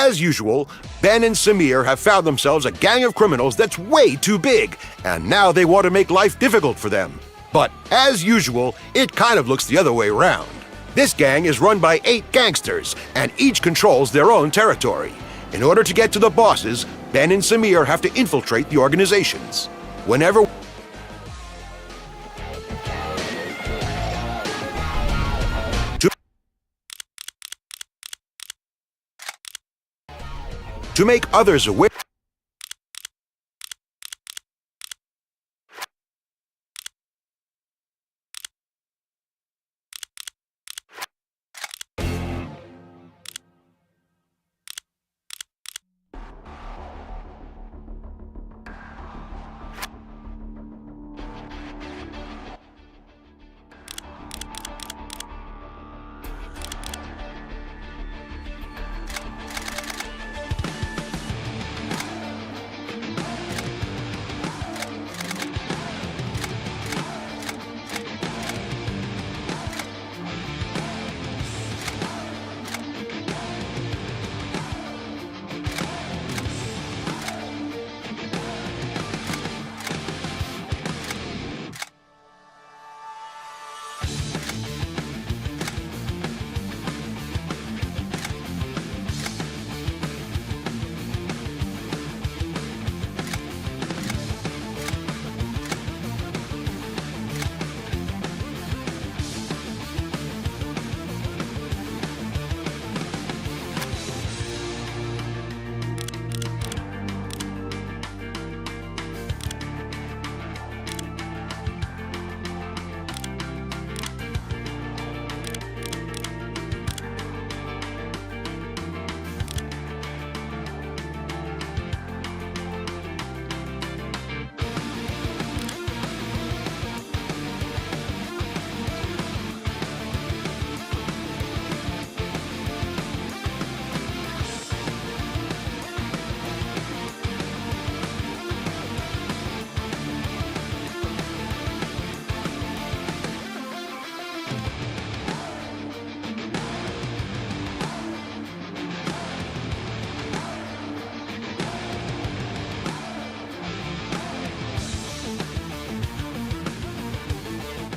As usual, Ben and Samir have found themselves a gang of criminals that's way too big, and now they want to make life difficult for them. But as usual, it kind of looks the other way around. This gang is run by 8 gangsters, and each controls their own territory. In order to get to the bosses, Ben and Samir have to infiltrate the organizations. Whenever to make others aware.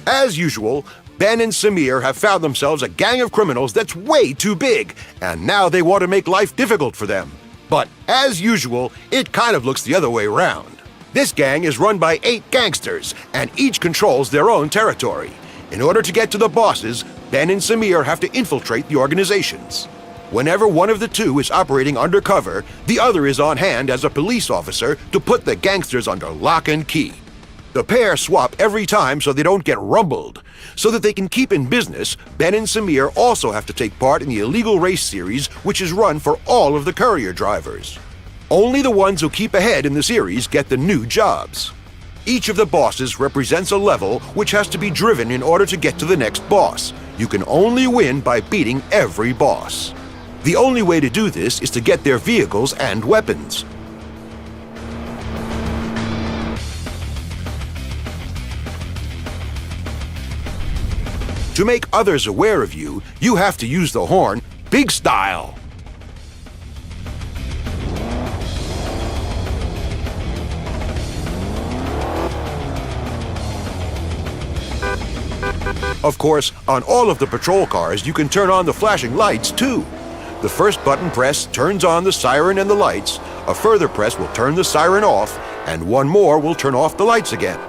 As usual, Ben and Samir have found themselves a gang of criminals that's way too big, and now they want to make life difficult for them. But as usual, it kind of looks the other way around. This gang is run by 8 gangsters, and each controls their own territory. In order to get to the bosses, Ben and Samir have to infiltrate the organizations. Whenever one of the two is operating undercover, the other is on hand as a police officer to put the gangsters under lock and key. The pair swap every time so they don't get rumbled. So that they can keep in business, Ben and Samir also have to take part in the illegal race series, which is run for all of the courier drivers. Only the ones who keep ahead in the series get the new jobs. Each of the bosses represents a level which has to be driven in order to get to the next boss. You can only win by beating every boss. The only way to do this is to get their vehicles and weapons. To make others aware of you, you have to use the horn big style. Of course, on all of the patrol cars, you can turn on the flashing lights too. The first button press turns on the siren and the lights, a further press will turn the siren off, and one more will turn off the lights again.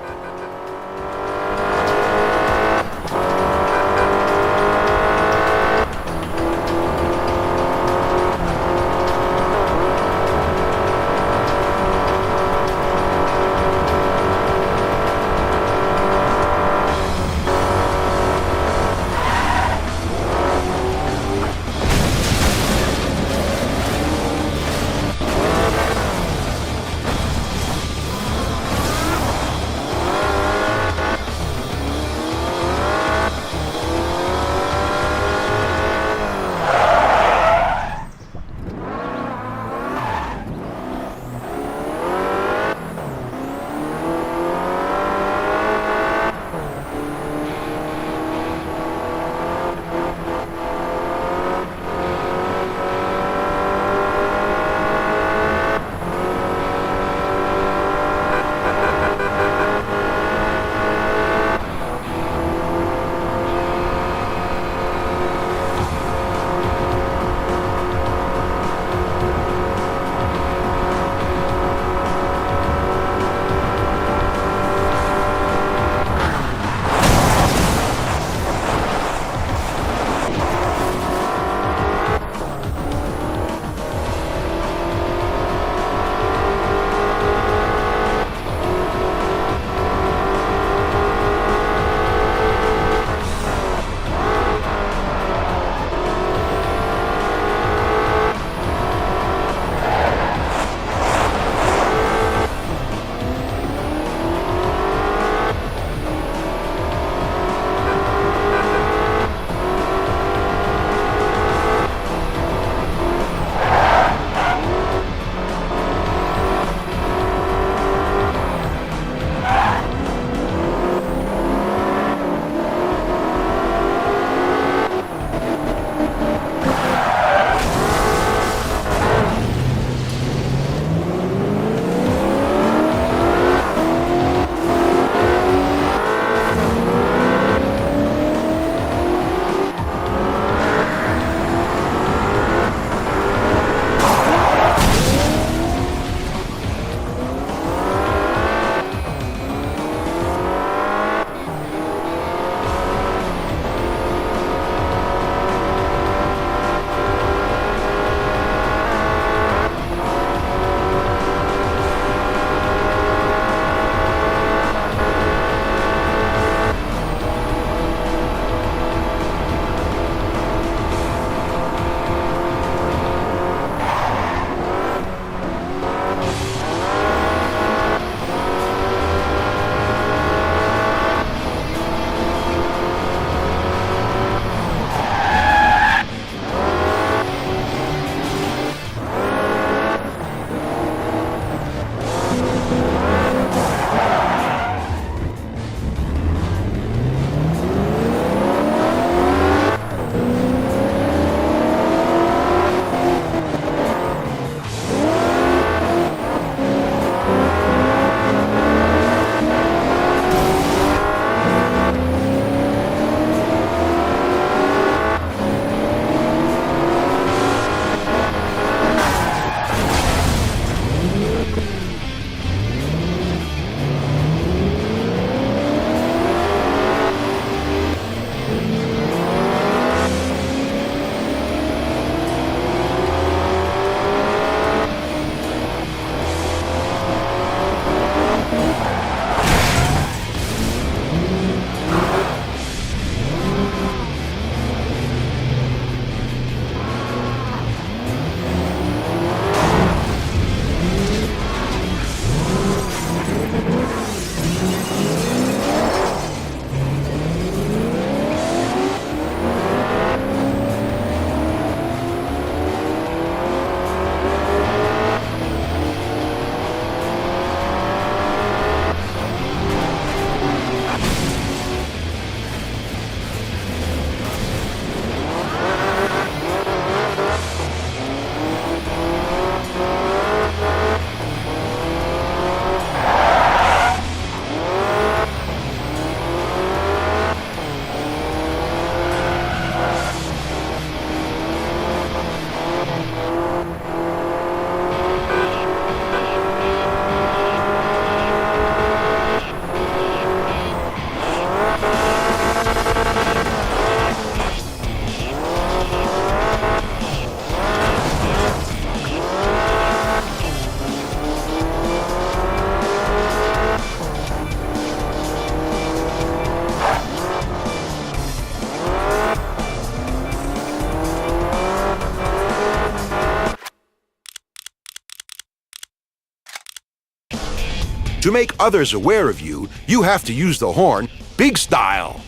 To make others aware of you, you have to use the horn big style.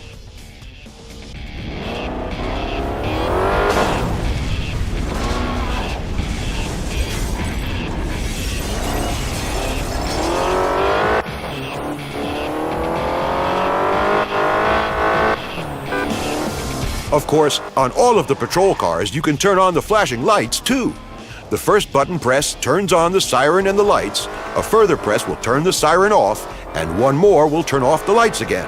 Of course, on all of the patrol cars, you can turn on the flashing lights too. The first button press turns on the siren and the lights, a further press will turn the siren off, and one more will turn off the lights again.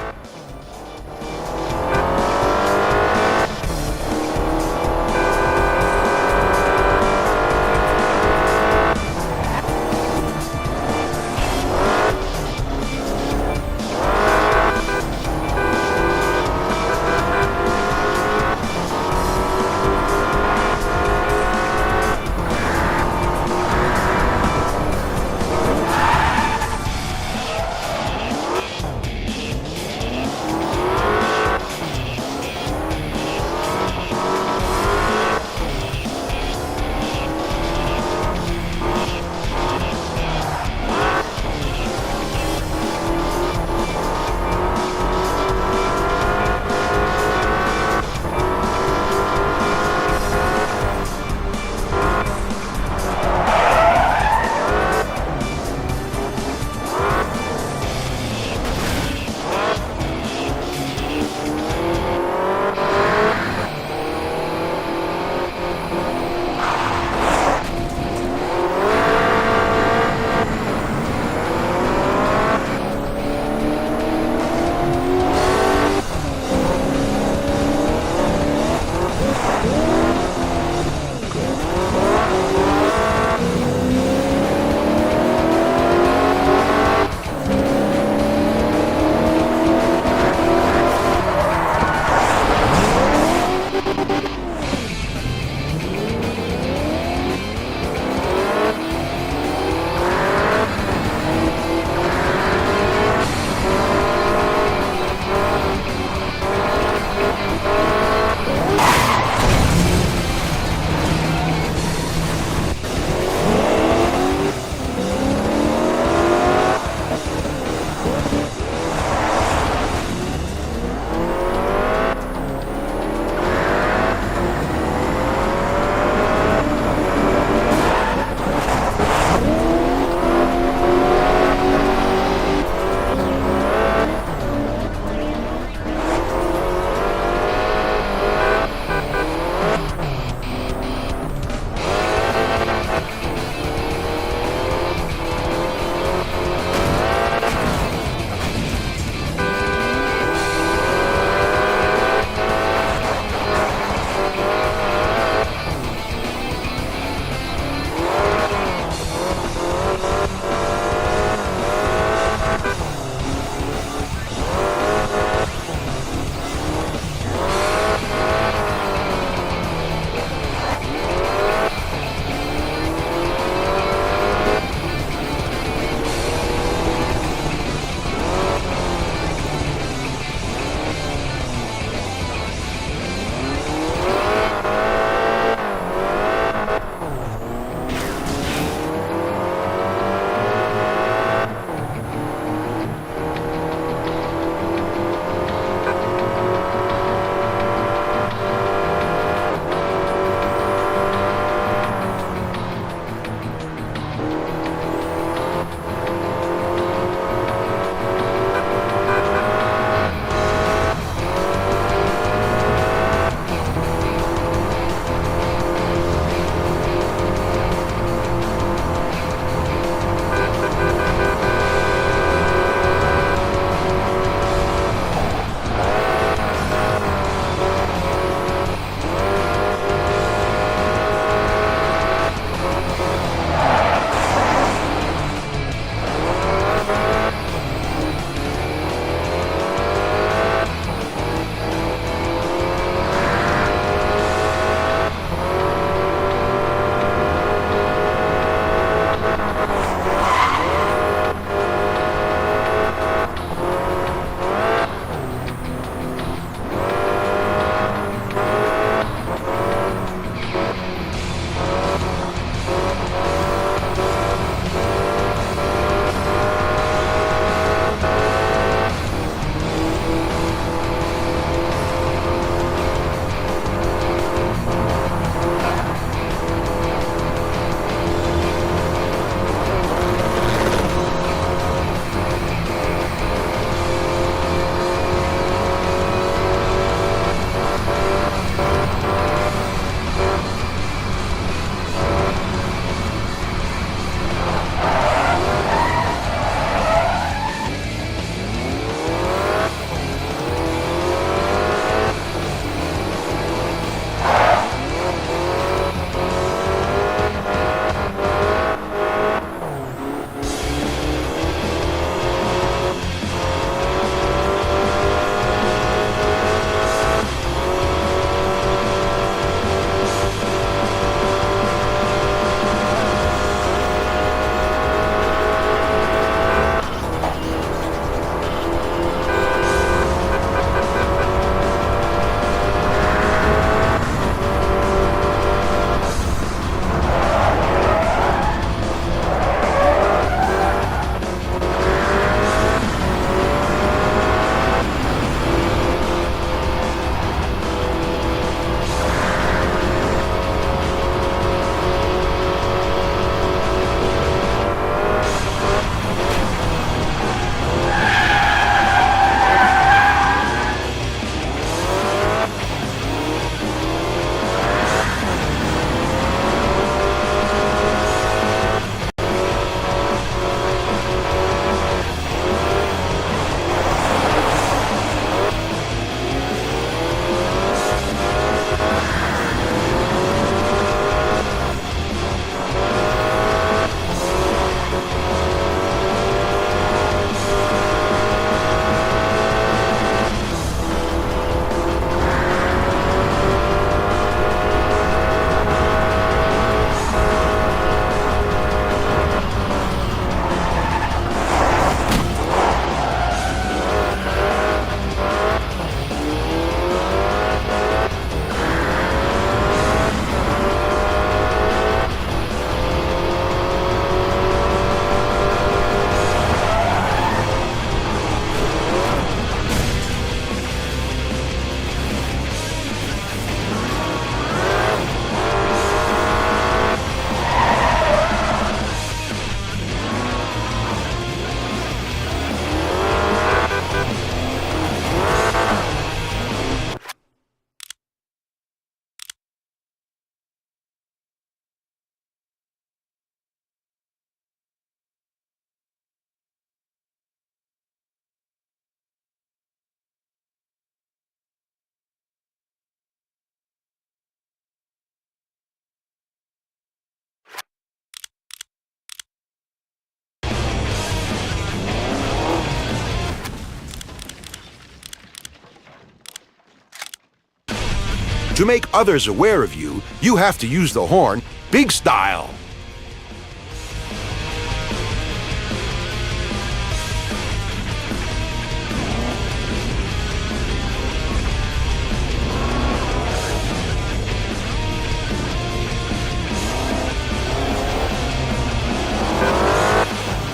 To make others aware of you, you have to use the horn big style.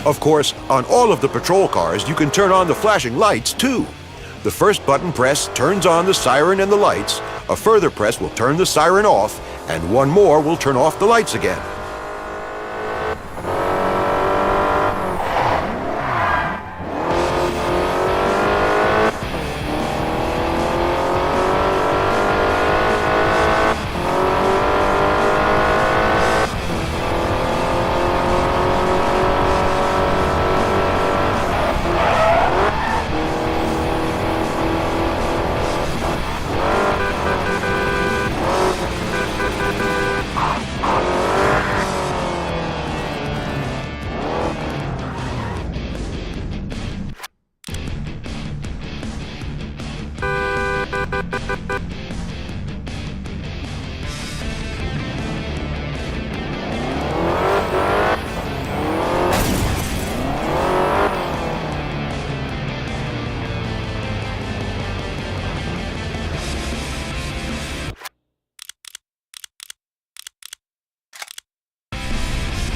Of course, on all of the patrol cars, you can turn on the flashing lights, too. The first button press turns on the siren and the lights, a further press will turn the siren off, and one more will turn off the lights again.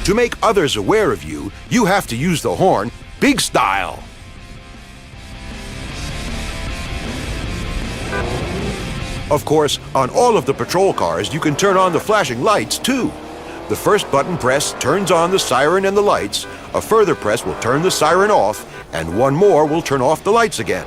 To make others aware of you, you have to use the horn big style. Of course, on all of the patrol cars, you can turn on the flashing lights, too. The first button press turns on the siren and the lights, a further press will turn the siren off, and one more will turn off the lights again.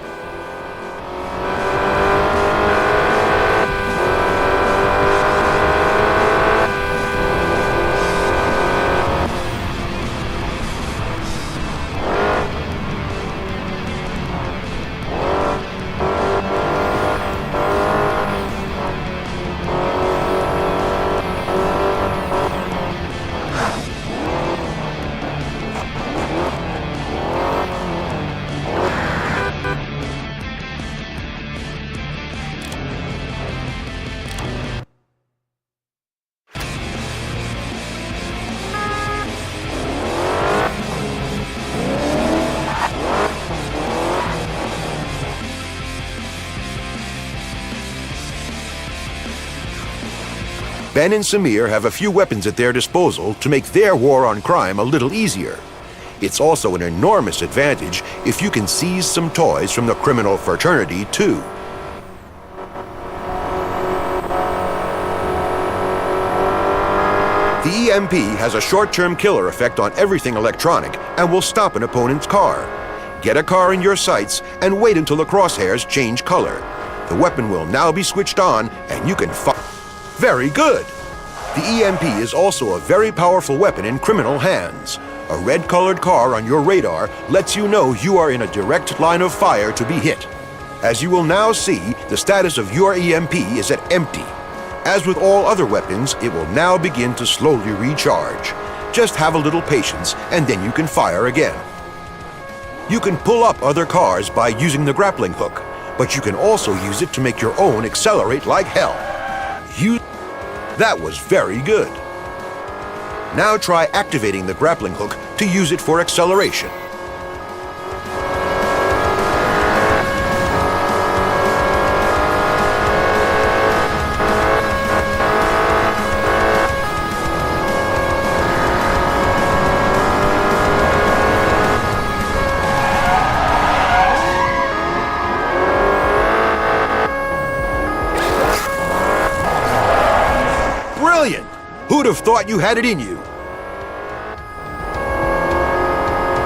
Ben and Samir have a few weapons at their disposal to make their war on crime a little easier. It's also an enormous advantage if you can seize some toys from the criminal fraternity, too. The EMP has a short-term killer effect on everything electronic and will stop an opponent's car. Get a car in your sights and wait until the crosshairs change color. The weapon will now be switched on and you can fire. Very good! The EMP is also a very powerful weapon in criminal hands. A red-colored car on your radar lets you know you are in a direct line of fire to be hit. As you will now see, the status of your EMP is at empty. As with all other weapons, it will now begin to slowly recharge. Just have a little patience and then you can fire again. You can pull up other cars by using the grappling hook, but you can also use it to make your own accelerate like hell. That was very good. Now try activating the grappling hook to use it for acceleration. Brilliant! Who'd have thought you had it in you?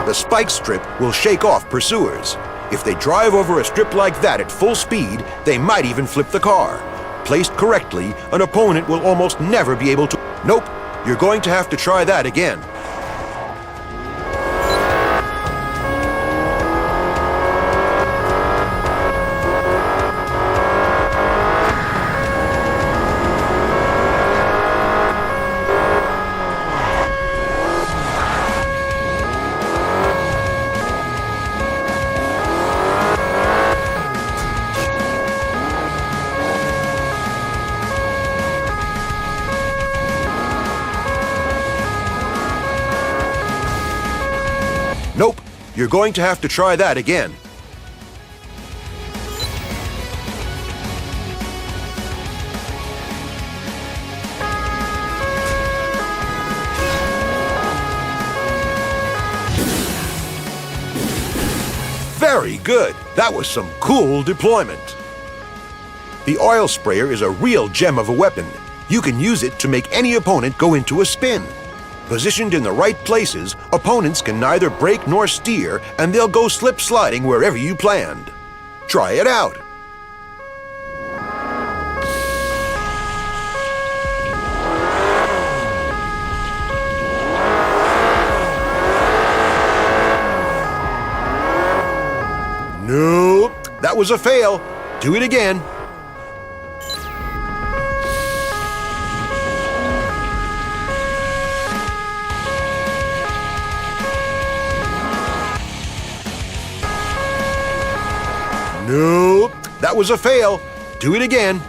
The spike strip will shake off pursuers. If they drive over a strip like that at full speed, they might even flip the car. Placed correctly, an opponent will almost never be able to... Nope, you're going to have to try that again. Nope, you're going to have to try that again. Very good! That was some cool deployment. The oil sprayer is a real gem of a weapon. You can use it to make any opponent go into a spin. Positioned in the right places, opponents can neither brake nor steer, and they'll go slip-sliding wherever you planned. Try it out! Nope, that was a fail. Do it again. Nope, that was a fail. Do it again.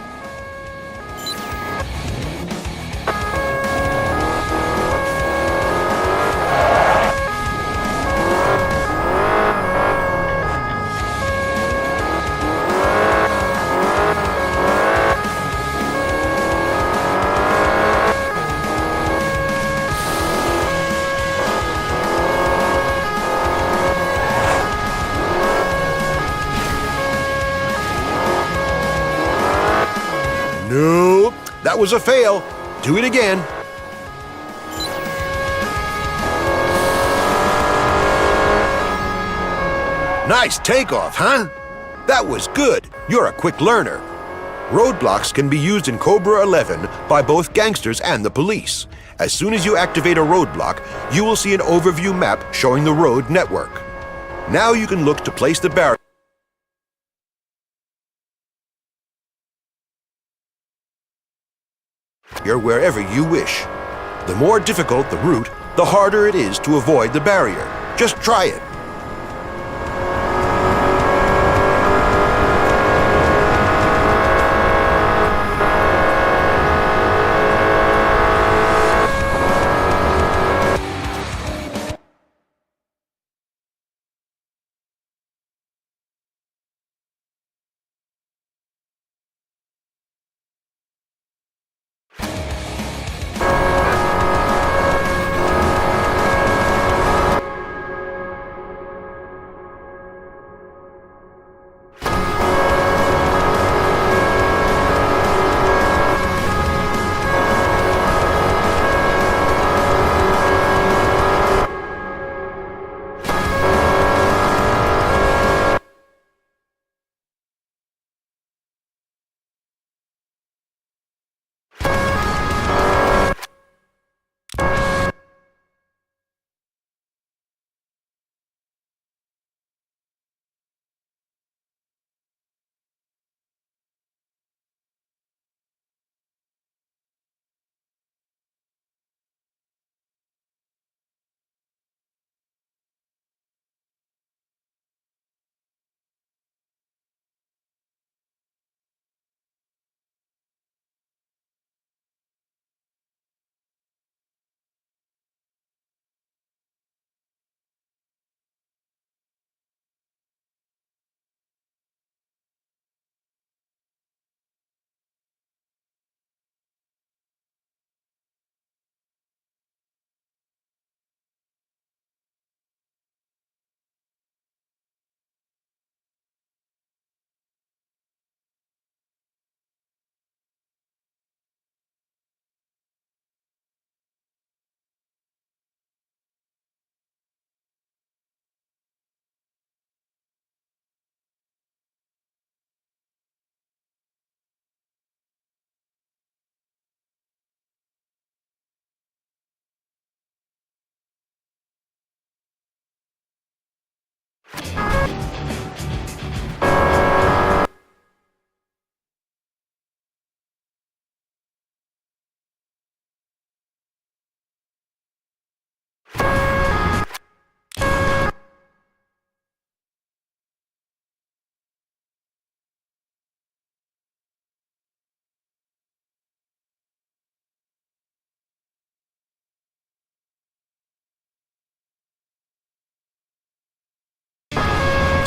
Nope, that was a fail. Do it again. Nice takeoff, huh? That was good. You're a quick learner. Roadblocks can be used in Cobra 11 by both gangsters and the police. As soon as you activate a roadblock, you will see an overview map showing the road network. Now you can look to place the barrier wherever you wish. The more difficult the route, the harder it is to avoid the barrier. Just try it.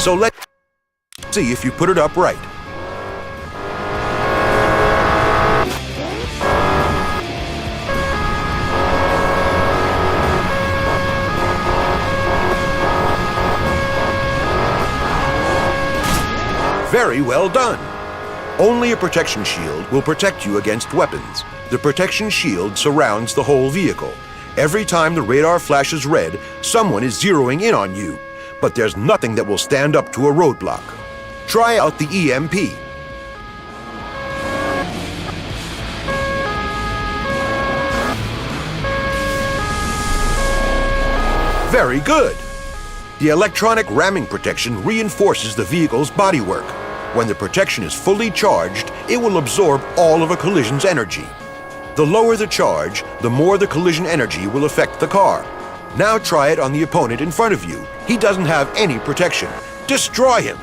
So let's see if you put it up right. Very well done. Only a protection shield will protect you against weapons. The protection shield surrounds the whole vehicle. Every time the radar flashes red, someone is zeroing in on you. But there's nothing that will stand up to a roadblock. Try out the EMP. Very good. The electronic ramming protection reinforces the vehicle's bodywork. When the protection is fully charged, it will absorb all of a collision's energy. The lower the charge, the more the collision energy will affect the car. Now try it on the opponent in front of you. He doesn't have any protection. Destroy him!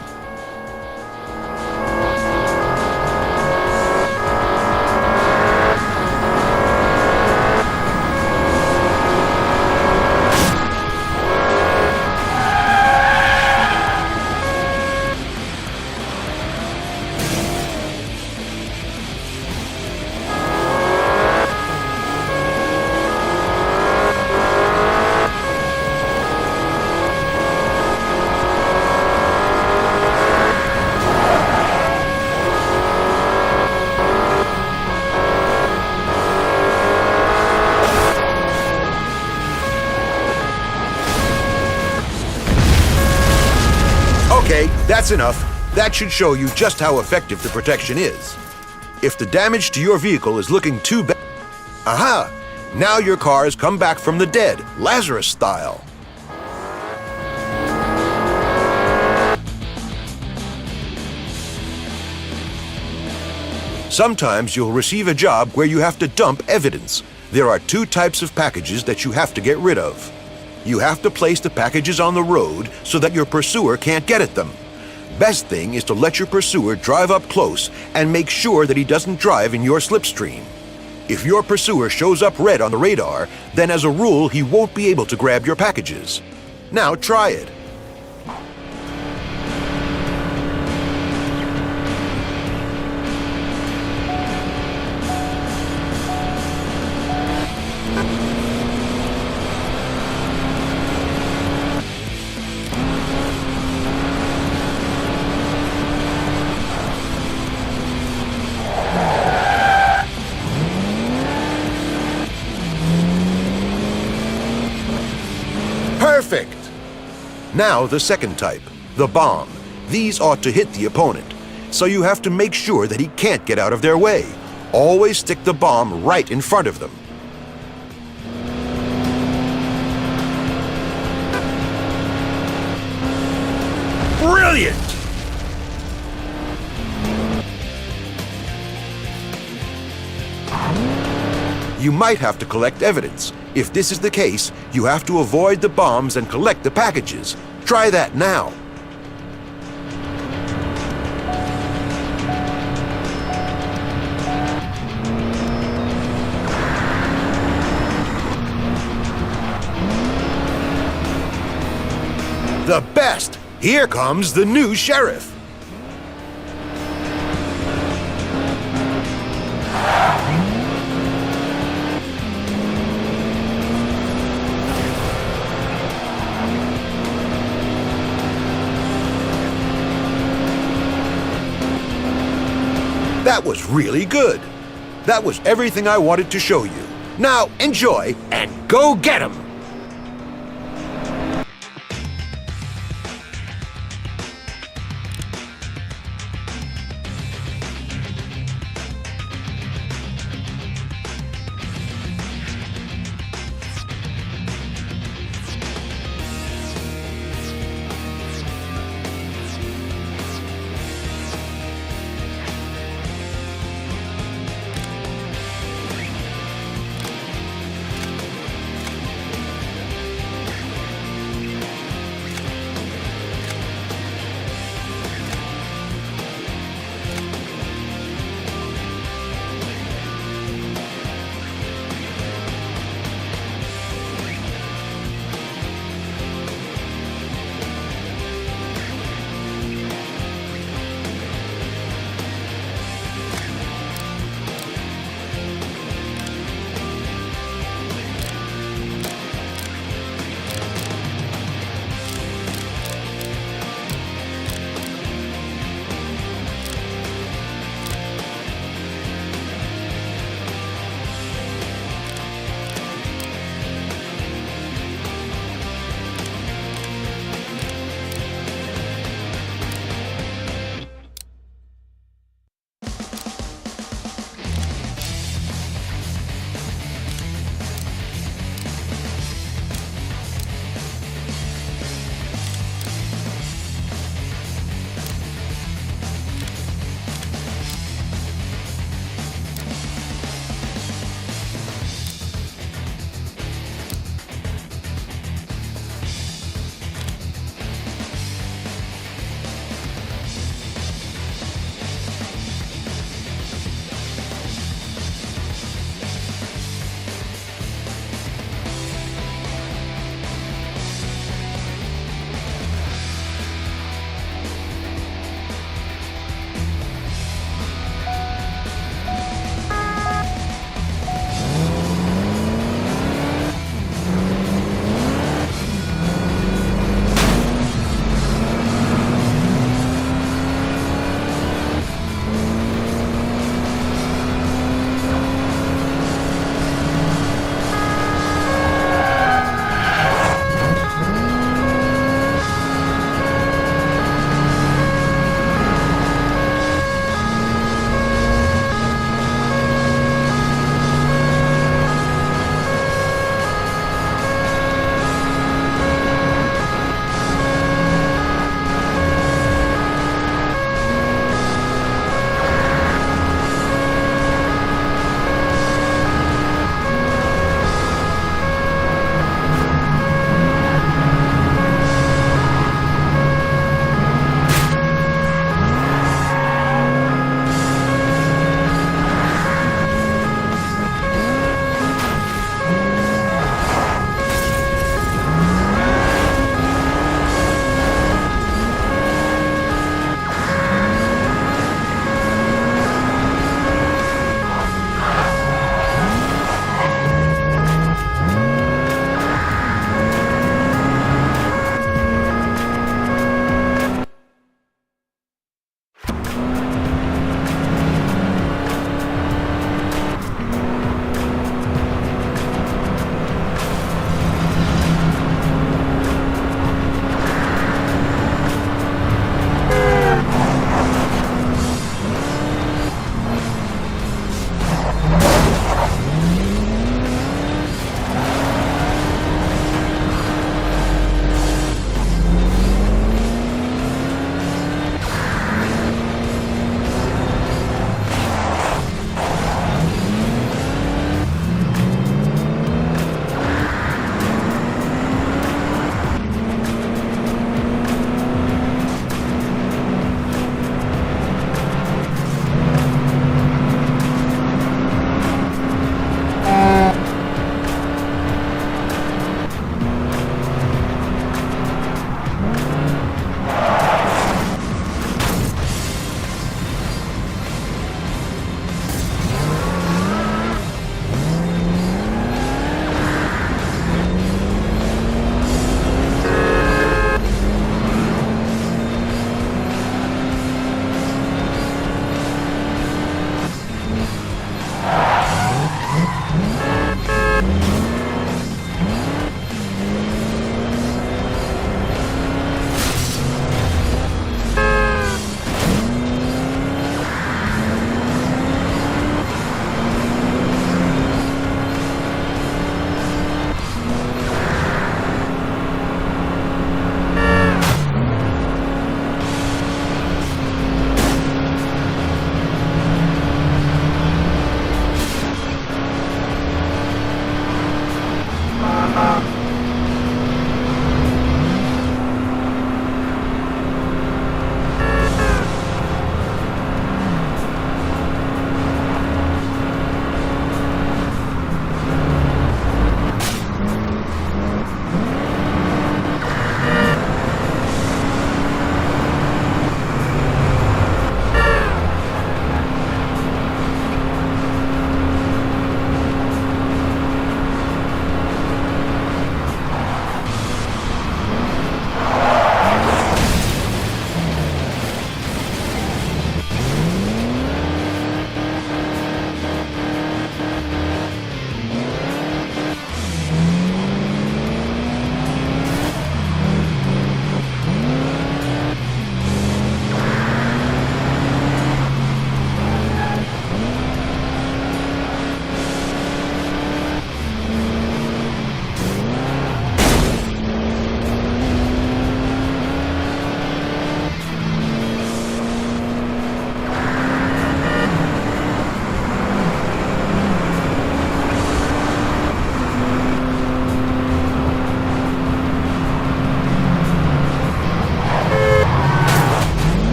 Okay, that's enough. That should show you just how effective the protection is. If the damage to your vehicle is looking too bad... Aha! Now your car has come back from the dead, Lazarus style. Sometimes you'll receive a job where you have to dump evidence. There are two types of packages that you have to get rid of. You have to place the packages on the road so that your pursuer can't get at them. Best thing is to let your pursuer drive up close and make sure that he doesn't drive in your slipstream. If your pursuer shows up red on the radar, then as a rule he won't be able to grab your packages. Now try it. Perfect! Now the second type, the bomb. These ought to hit the opponent, so you have to make sure that he can't get out of their way. Always stick the bomb right in front of them. Brilliant! You might have to collect evidence. If this is the case, you have to avoid the bombs and collect the packages. Try that now. The best! Here comes the new sheriff. That was really good. That was everything I wanted to show you. Now enjoy and go get 'em!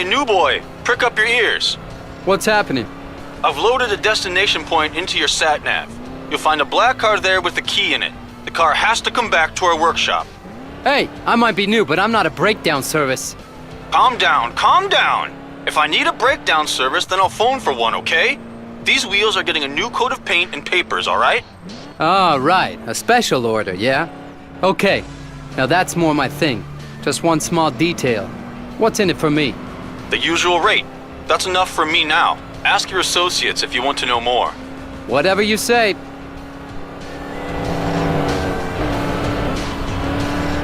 new boy, prick up your ears. What's happening? I've loaded a destination point into your sat-nav. You'll find a black car there with a key in it. The car has to come back to our workshop. Hey, I might be new, but I'm not a breakdown service. Calm down, calm down. If I need a breakdown service, then I'll phone for one, okay? These wheels are getting a new coat of paint and papers, all right? Ah, right. A special order, yeah? Okay. Now that's more my thing. Just one small detail. What's in it for me? The usual rate. That's enough for me now. Ask your associates if you want to know more. Whatever you say.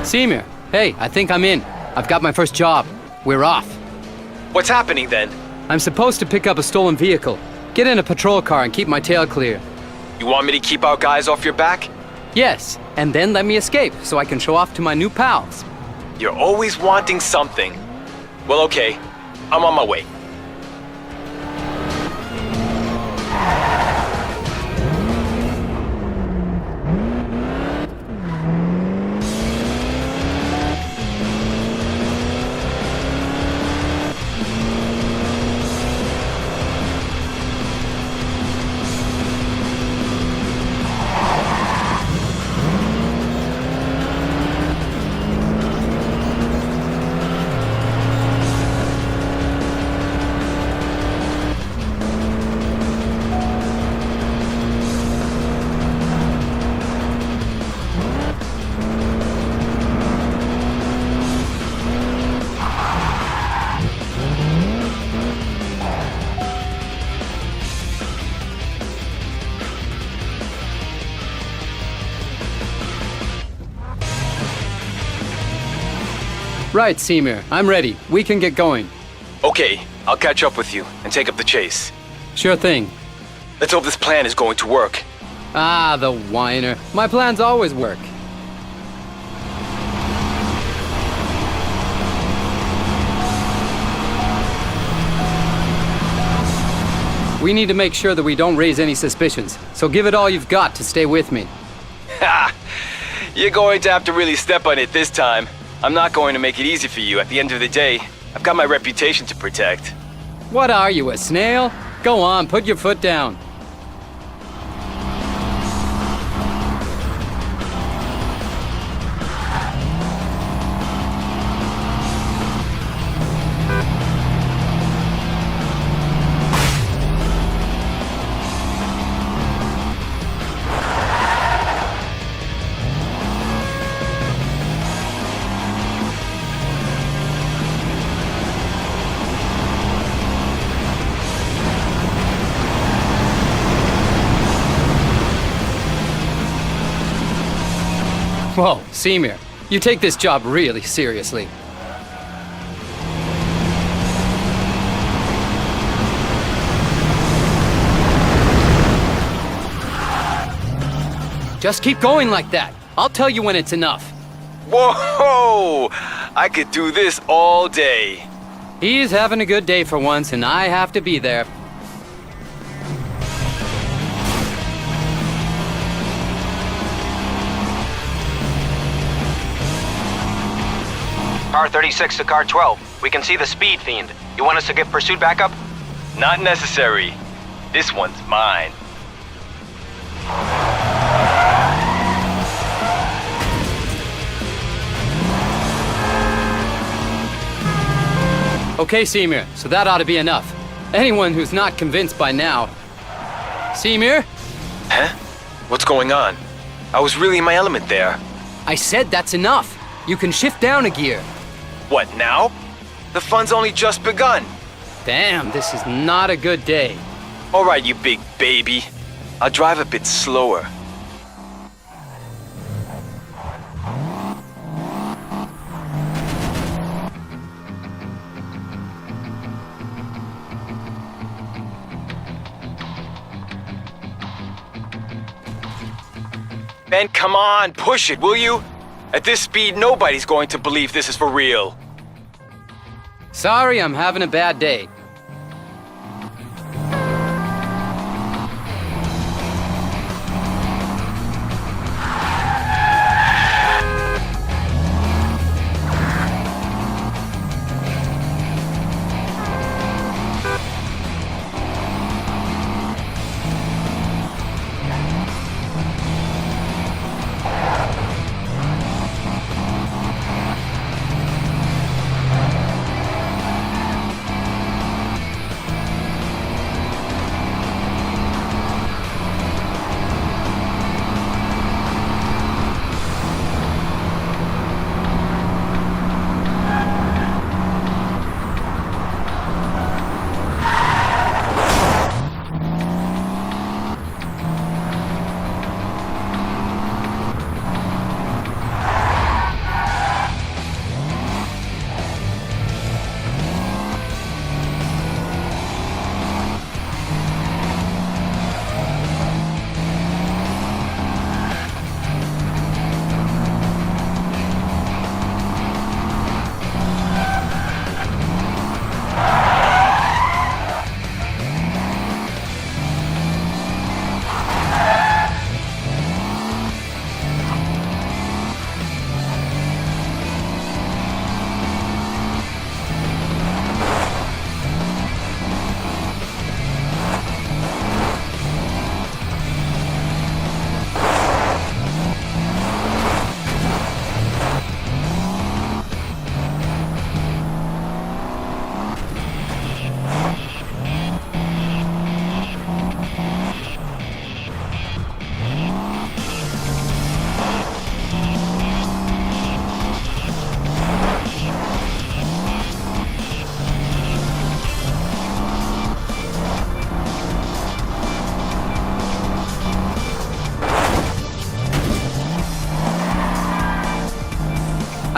Semir, hey, I think I'm in. I've got my first job. We're off. What's happening then? I'm supposed to pick up a stolen vehicle. Get in a patrol car and keep my tail clear. You want me to keep our guys off your back? Yes, and then let me escape so I can show off to my new pals. You're always wanting something. Well, okay. I'm on my way. Right, Semir, I'm ready. We can get going. Okay, I'll catch up with you and take up the chase. Sure thing. Let's hope this plan is going to work. Ah, the whiner. My plans always work. We need to make sure that we don't raise any suspicions, so give it all you've got to stay with me. Ha! You're going to have to really step on it this time. I'm not going to make it easy for you. At the end of the day, I've got my reputation to protect. What are you, a snail? Go on, put your foot down. Whoa, Semir, you take this job really seriously. Just keep going like that. I'll tell you when it's enough. Whoa! I could do this all day. He's having a good day for once, and I have to be there. Car 36 to car 12. We can see the speed fiend. You want us to give pursuit backup? Not necessary. This one's mine. Okay, Semir, so that ought to be enough. Anyone who's not convinced by now... Semir? Huh? What's going on? I was really in my element there. I said that's enough. You can shift down a gear. What, now? The fun's only just begun. Damn, this is not a good day. All right, you big baby. I'll drive a bit slower. Ben, come on, push it, will you? At this speed, nobody's going to believe this is for real. Sorry, I'm having a bad day.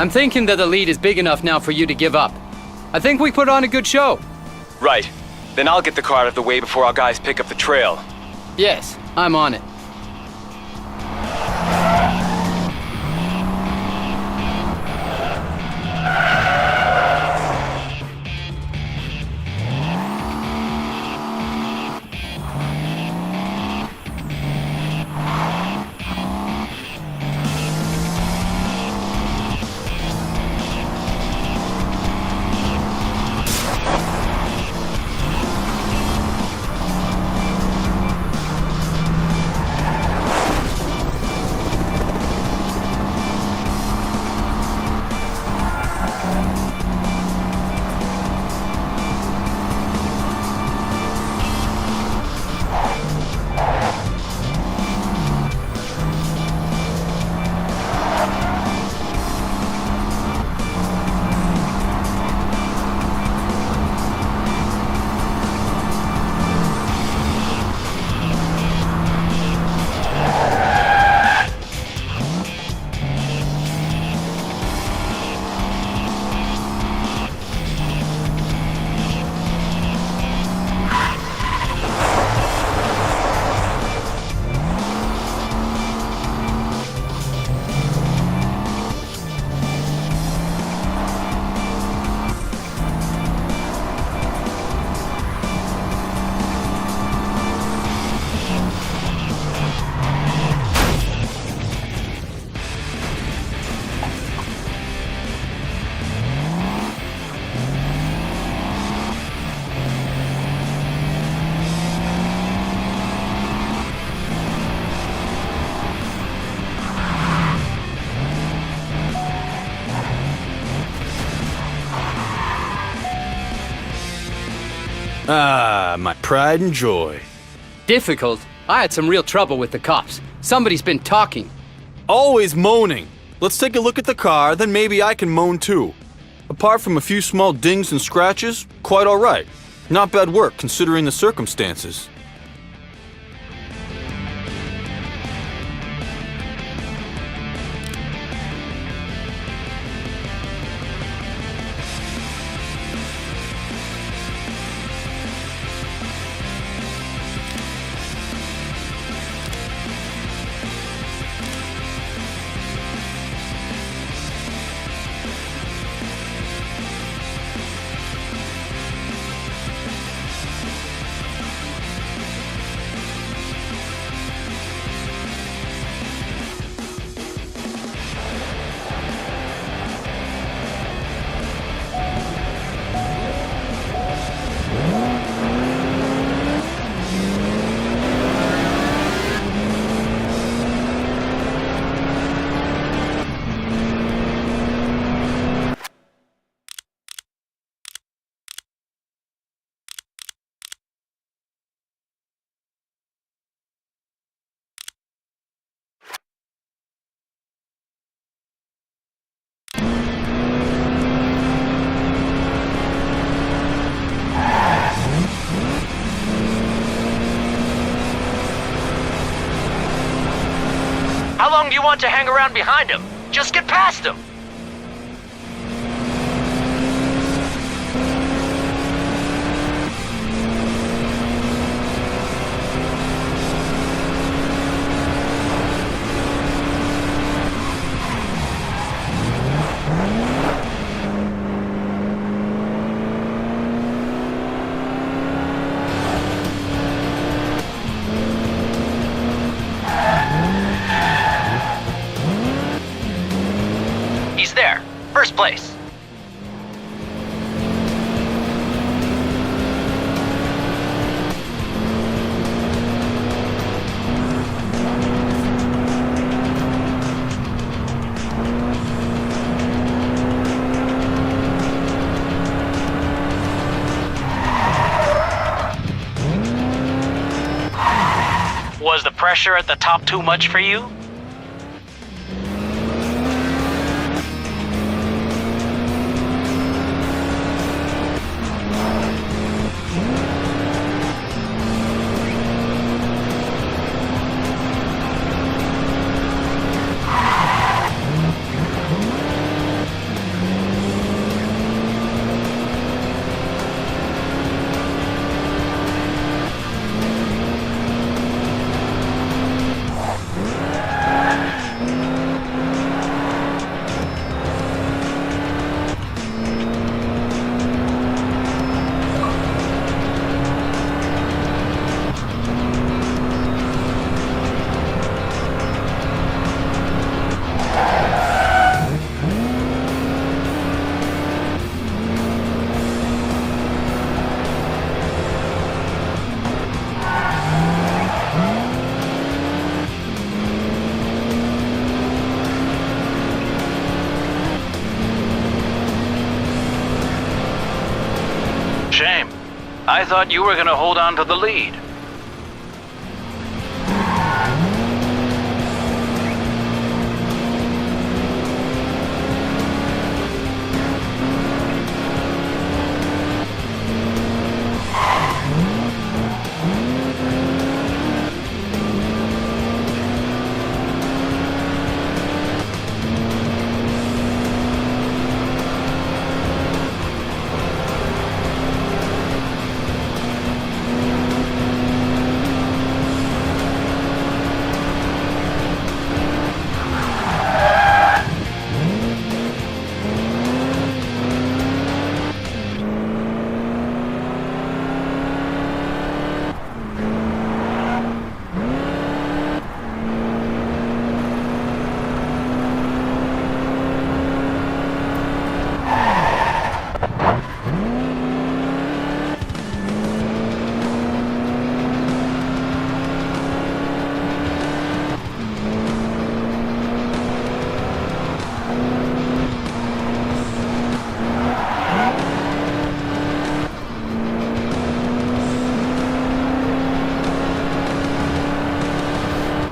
I'm thinking that the lead is big enough now for you to give up. I think we put on a good show. Right. Then I'll get the car out of the way before our guys pick up the trail. Yes, I'm on it. Ah, my pride and joy. Difficult? I had some real trouble with the cops. Somebody's been talking. Always moaning. Let's take a look at the car, then maybe I can moan too. Apart from a few small dings and scratches, quite alright. Not bad work considering the circumstances. How long do you want to hang around behind him? Just get past him! He's there. First place. Was the pressure at the top too much for you? thought you were gonna hold on to the lead.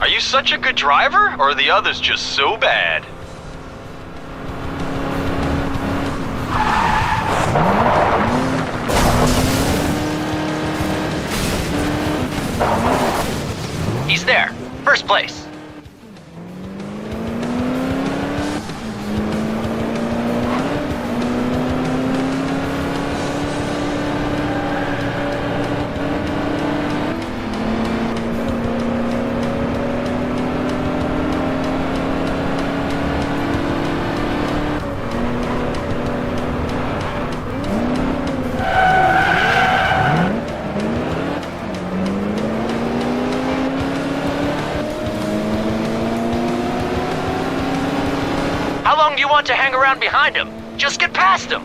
Are you such a good driver, or are the others just so bad? He's there. First place. How long do you want to hang around behind him? Just get past him!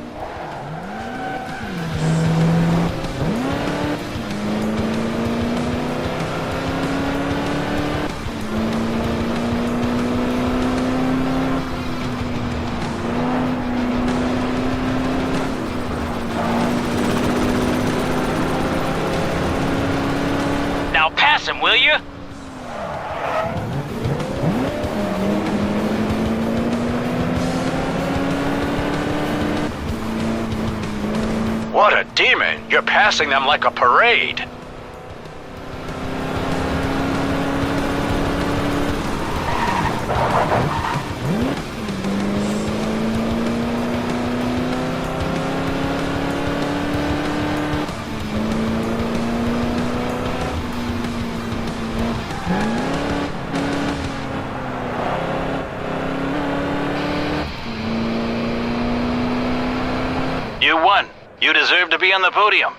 Now pass him, will you? What a demon! You're passing them like a parade. You won. You deserve to be on the podium.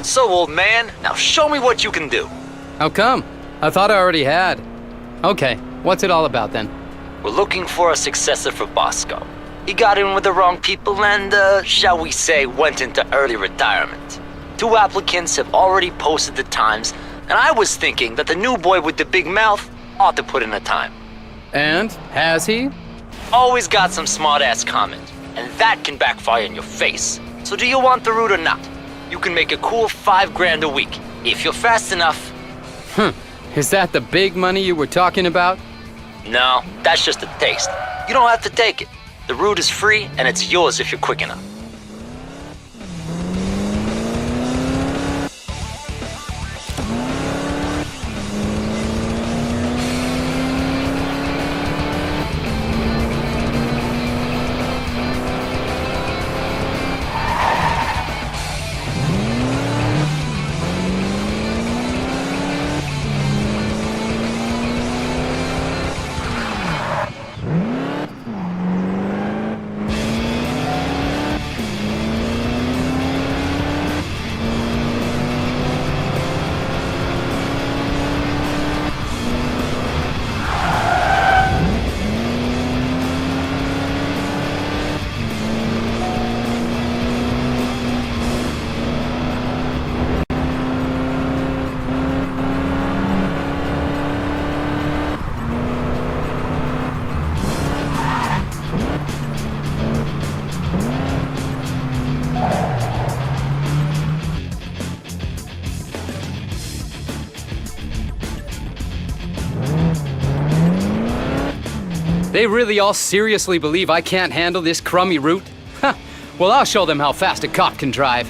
So, old man, now show me what you can do. How come? I thought I already had. Okay, what's it all about then? We're looking for a successor for Bosco. He got in with the wrong people and, shall we say, went into early retirement. 2 applicants have already posted the times, and I was thinking that the new boy with the big mouth ought to put in the time. And has he? Always got some smart-ass comment, and that can backfire in your face. So do you want the route or not? You can make a cool $5,000 a week, if you're fast enough. Is that the big money you were talking about? No, that's just a taste. You don't have to take it. The route is free, and it's yours if you're quick enough. They really all seriously believe I can't handle this crummy route? Huh. Well, I'll show them how fast a cop can drive.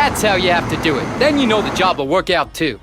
That's how you have to do it. Then you know the job will work out too.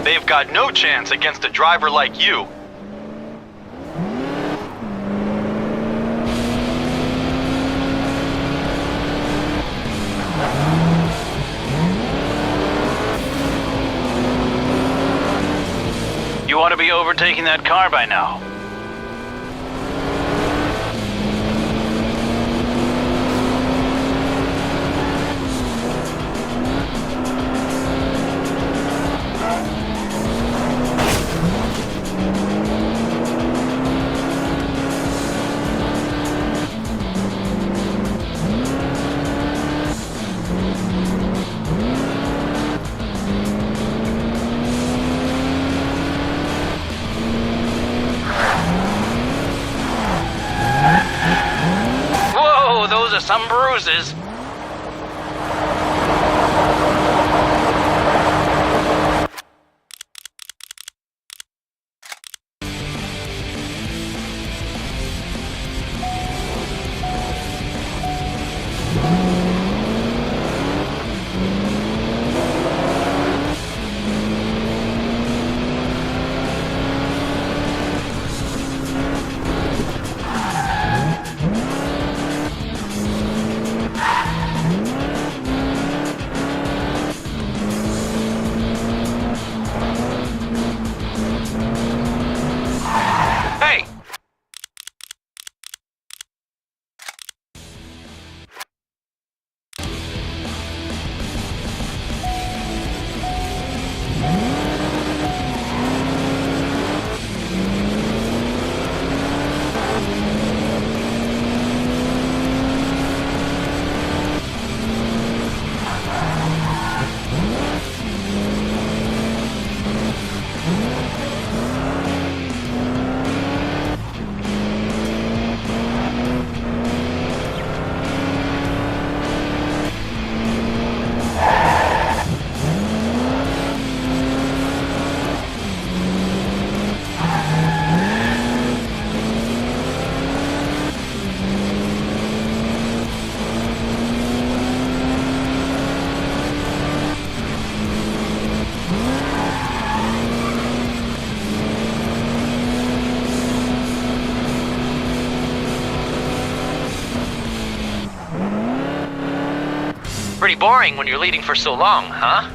They've got no chance against a driver like you. You ought to be overtaking that car by now. Whoa, those are some bruises. Hey! Pretty boring when you're leading for so long, huh?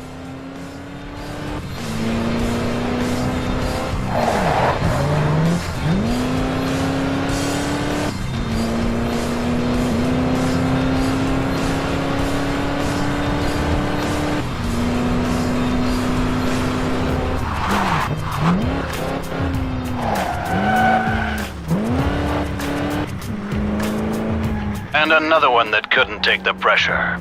And another one that couldn't take the pressure.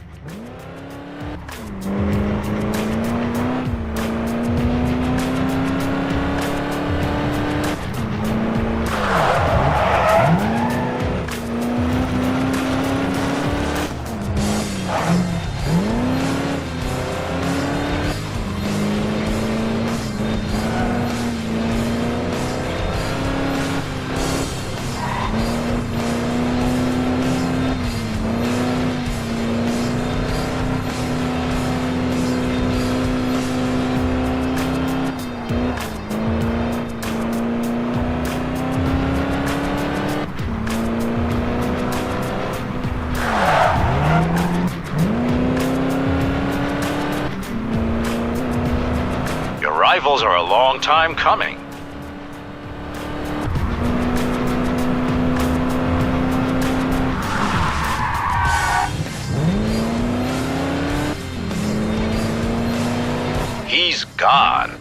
rivals are a long time coming. He's gone.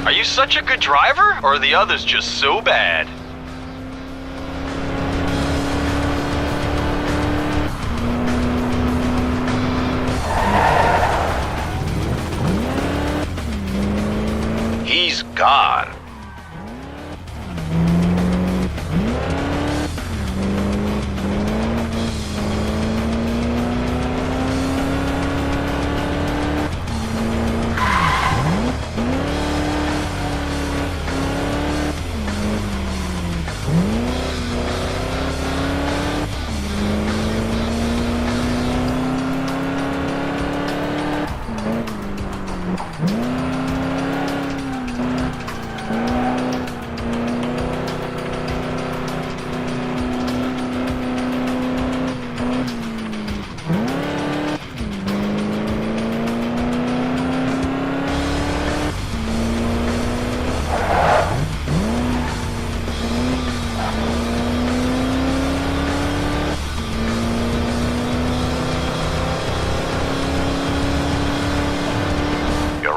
Are you such a good driver, or are the others just so bad? He's gone.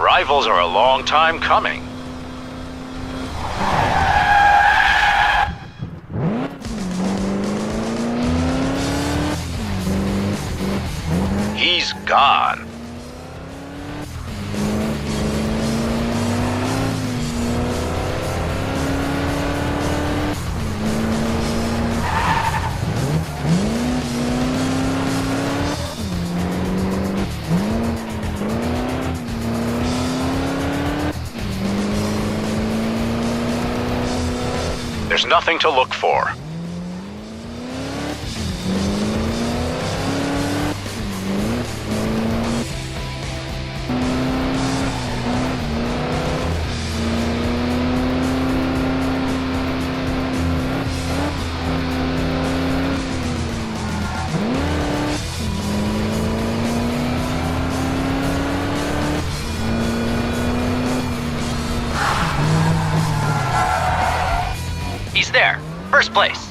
Rivals are a long time coming. He's gone. There's nothing to look for. He's there. First place.